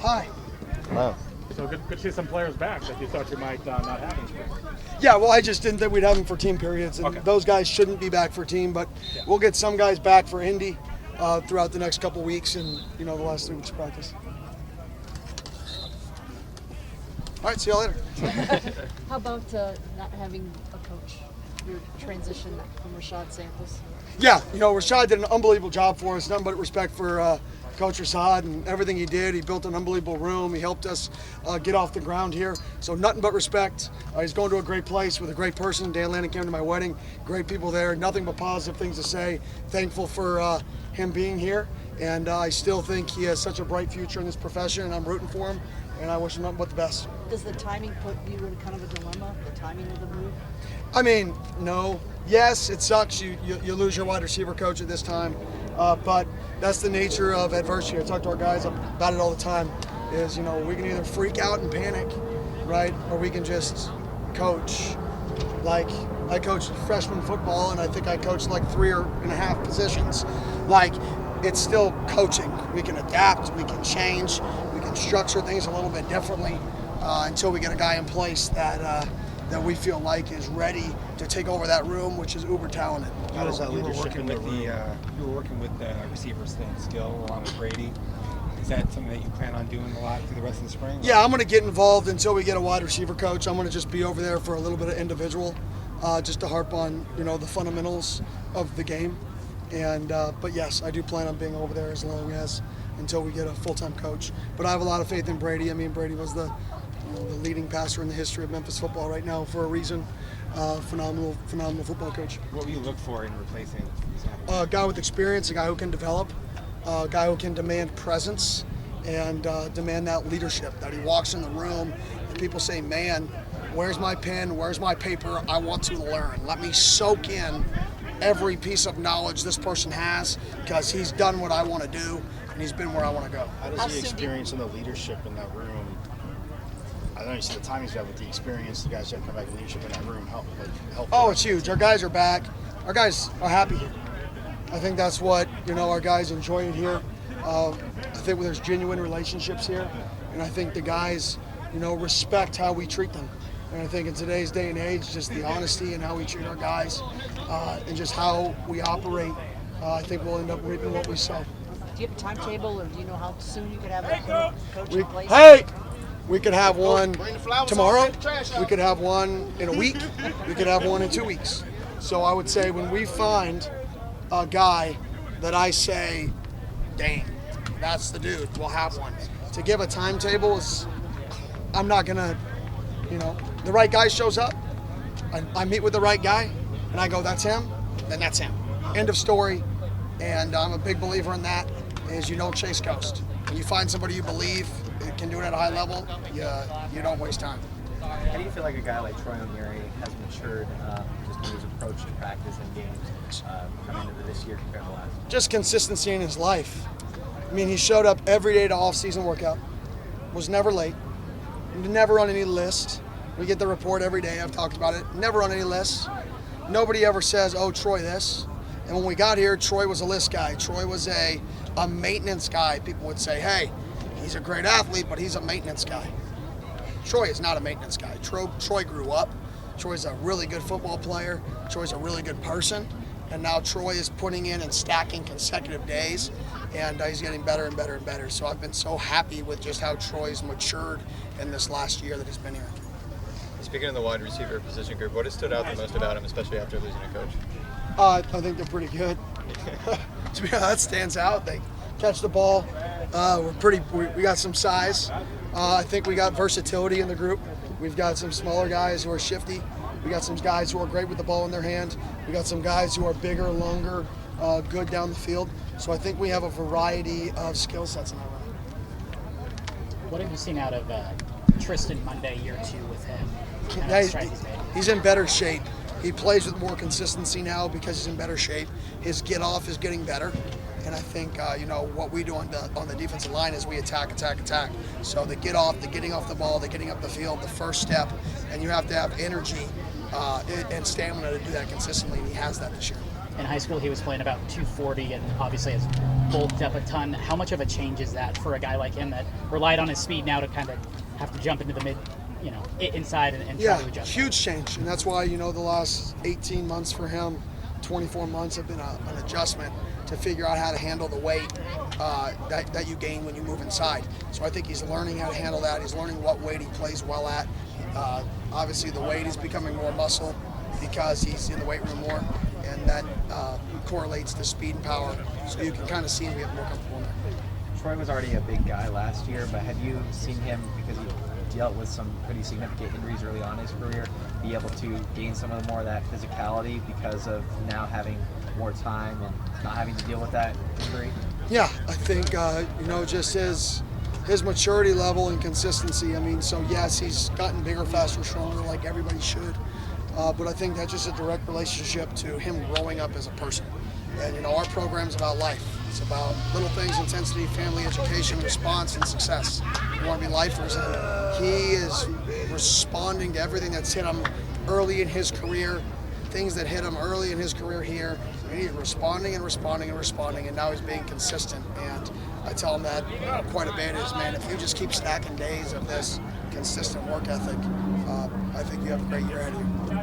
Hi. Wow. So good to see some players back that you thought you might not have in spring. Yeah, well, I just didn't think we'd have them for team periods, and Okay. those guys shouldn't be back for team, but Yeah. we'll get some guys back for Indy throughout the next couple weeks and, the last 3 weeks of practice. All right, see y'all later. How about not having a coach? Your transition from Rashad Samples? Yeah, Rashad did an unbelievable job for us. Nothing but respect for Coach Rashad and everything he did. He built an unbelievable room. He helped us get off the ground here. So nothing but respect. He's going to a great place with a great person. Dan Lanning came to my wedding. Great people there. Nothing but positive things to say. Thankful for him being here. And I still think he has such a bright future in this profession, and I'm rooting for him. And I wish him nothing but the best. Does the timing put you in kind of a dilemma, the timing of the move? I mean, no. Yes, it sucks. You lose your wide receiver coach at this time, but that's the nature of adversity. I talk to our guys about it all the time. Is we can either freak out and panic, right, or we can just coach. Like I coached freshman football, and I think I coached like 3.5 positions. Like it's still coaching. We can adapt. We can change. We can structure things a little bit differently until we get a guy in place that we feel like is ready to take over that room, which is uber talented. How does that You were leadership working in the with room? you were working with the receivers thing still along with Brady. Is that something that you plan on doing a lot through the rest of the spring? Yeah, I'm going to get involved until we get a wide receiver coach. I'm going to just be over there for a little bit of individual, just to harp on the fundamentals of the game. And but yes, I do plan on being over there as long as until we get a full-time coach. But I have a lot of faith in Brady. I mean, Brady was the leading passer in the history of Memphis football right now for a reason. Phenomenal football coach. What will you look for in replacing Samples? A guy with experience, a guy who can develop, a guy who can demand presence and demand that leadership, that he walks in the room and people say, man, where's my pen, where's my paper, I want to learn. Let me soak in every piece of knowledge this person has because he's done what I want to do and he's been where I want to go. How does the experience and the leadership in that room? I don't know, you see the timing's got with the experience, the guys that come back in leadership in that room help. Oh, it's huge. Our guys are back. Our guys are happy here. I think that's what, our guys enjoy it here. I think there's genuine relationships here. And I think the guys, respect how we treat them. And I think in today's day and age, just the honesty and how we treat our guys and just how we operate, I think we'll end up reaping what we sow. Do you have a timetable, or do you know how soon you could have a coach in place? Hey! We could have one tomorrow. We could have one in a week. We could have one in 2 weeks. So I would say when we find a guy that I say, dang, that's the dude, we'll have one. To give a timetable is, I'm not going to, the right guy shows up. I meet with the right guy and I go, that's him, then that's him. End of story. And I'm a big believer in that, is you don't chase ghosts. When you find somebody you believe can do it at a high level, you don't waste time. How do you feel like a guy like Troy O'Meara has matured just in his approach to practice and games coming into this year compared to last? Just consistency in his life. I mean, he showed up every day to off-season workout, was never late, never on any list. We get the report every day, I've talked about it, never on any lists. Nobody ever says, oh, Troy this. And when we got here, Troy was a list guy. Troy was a maintenance guy. People would say, hey, he's a great athlete, but he's a maintenance guy. Troy is not a maintenance guy. Troy grew up. Troy's a really good football player. Troy's a really good person. And now Troy is putting in and stacking consecutive days, and he's getting better and better and better. So I've been so happy with just how Troy's matured in this last year that he's been here. Speaking of the wide receiver position group, what has stood out the most about him, especially after losing a coach? I think they're pretty good. To be honest, that stands out. They catch the ball. We got some size. I think we got versatility in the group. We've got some smaller guys who are shifty. We got some guys who are great with the ball in their hand. We got some guys who are bigger, longer, good down the field. So I think we have a variety of skill sets in our room. What have you seen out of Tristan Monday, year 2 with him? He's in better shape. He plays with more consistency now because he's in better shape. His get off is getting better. And I think, what we do on the defensive line is we attack. So the get off, the getting off the ball, the getting up the field, the first step, and you have to have energy and stamina to do that consistently, and he has that this year. in high school he was playing about 240 and obviously has bulked up a ton. How much of a change is that for a guy like him that relied on his speed now to kind of have to jump into the mid, inside and try to adjust? Huge change, and that's why the last 18 months for him, 24 months have been an adjustment to figure out how to handle the weight that you gain when you move inside. So I think he's learning how to handle that. He's learning what weight he plays well at. Obviously, the weight is becoming more muscle because he's in the weight room more, and that correlates to speed and power. So you can kind of see him get more comfortable in there. Troy was already a big guy last year, but have you seen him, because he dealt with some pretty significant injuries early on in his career, be able to gain some more of that physicality because of now having more time and not having to deal with that injury? Yeah, I think just his maturity level and consistency. I mean, so yes, he's gotten bigger, faster, stronger, like everybody should. But I think that's just a direct relationship to him growing up as a person. And our program's about life. It's about little things: intensity, family, education, response, and success. We want to be lifers, and he is responding to everything that's hit him early in his career, things that hit him early in his career here. And he's responding and responding and responding, and now he's being consistent. And I tell him that quite a bit is, man, if you just keep stacking days of this consistent work ethic, I think you have a great year ahead of you.